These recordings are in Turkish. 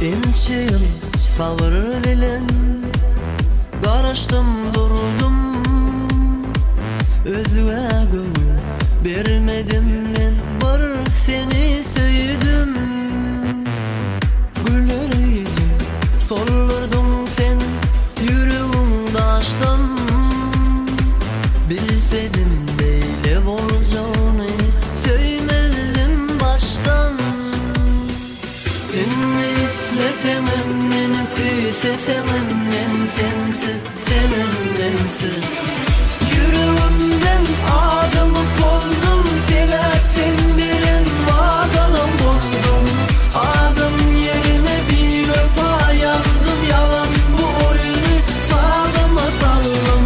Ençe yıl sabır bilen garaşdım durdum, özüge göğün bermedim men bar seni söyledim. Güller yüzü soldurdun sen, yüreğimde açtım. Bilsedim beyle olacağını söylemedim baştan. Beni istesem beni küsesem ben sensiz, senem bensiz. Yüreğimden adımı koydum, sebep sen bilen vadalan buldum. Adım yerine bir öpa yazdım, yalan bu oyunu sağıma saldım.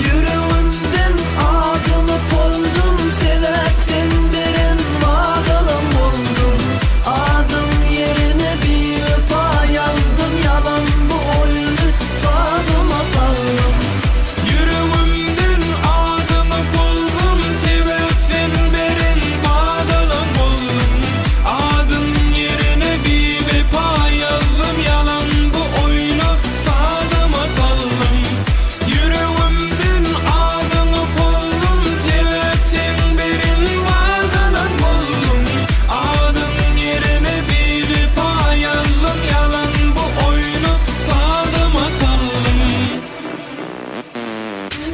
Yüreğimden adımı koydum, sebep sen bilen vadalan buldum. Adım yerine bir öpa yazdım, yalan bu oyunu sağıma saldım. Yüreğimden adımı buldum, sebep sen beren vadalan buldum. Adım yerine bir vefa yazdım, yalan bu oyunu sağıma saldım. Yüreğimden adımı buldum, sebep sen beren vadalan buldum. Adım yerine bir vefa yazdım, yalan bu oyunu sağıma saldım.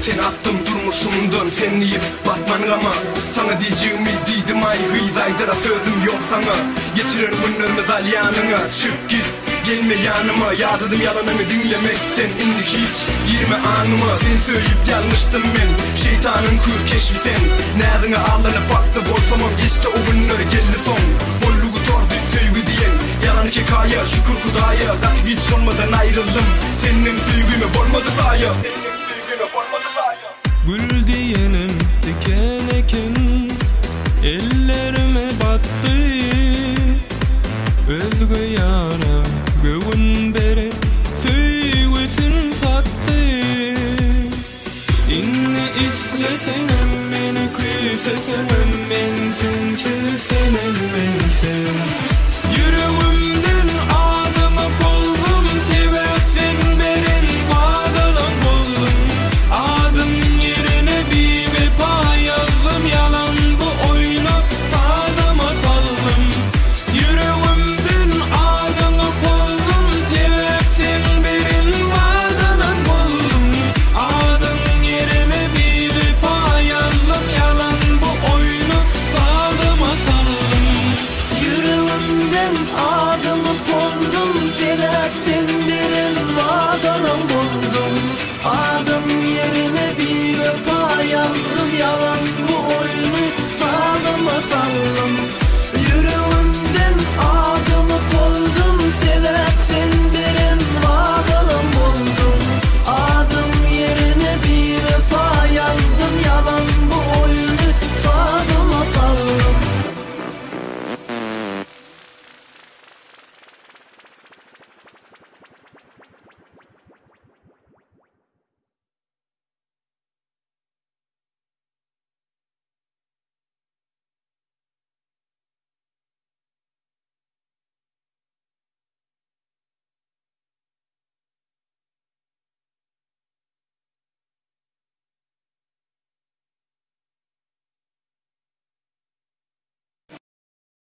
Sen attım durmuşumdan fenleyip batman ama sana diyeceğimi dedim ay hıyzaydıra sözüm yok sana. Geçirir günlerimiz al yanına, çık git gelme yanıma. Yağdadım yalanını dinlemekten indi hiç girme anıma. Sen söyleyip yanmıştım ben, şeytanın kür keşfi sen. Nerede ağlanıp baktı bolsamam, geçti o günler geldi son. Bolluğu tordu sevgi diyen yalan hikaye, şükür Kudaya da hiç olmadan ayrıldım. Senin sevgime bolmadı saya, senin sevgime bolmadı saya. Gül diyenim diken eken ellerime battı. Özgü yara göğün beri söylesin sattı. İnni istesenem beni küsesenem ben sensiz, senem bensiz. Yüreğimden adımı buldum, sebep sen beren vadalan buldum. Adım yerine bir vefa yazdım, yalan bu oyunu sağıma saldım. Yüreğimden adımı buldum, sebep sen beren vadalan buldum. Adım yerine bir vefa yazdım, yalan bu oyunu sağıma saldım. Yüreğimden adımı koydum, sebep sen bilen vadalan buldum. Adım yerine bir öpa yazdım, yalan bu oyunu sağıma saldım.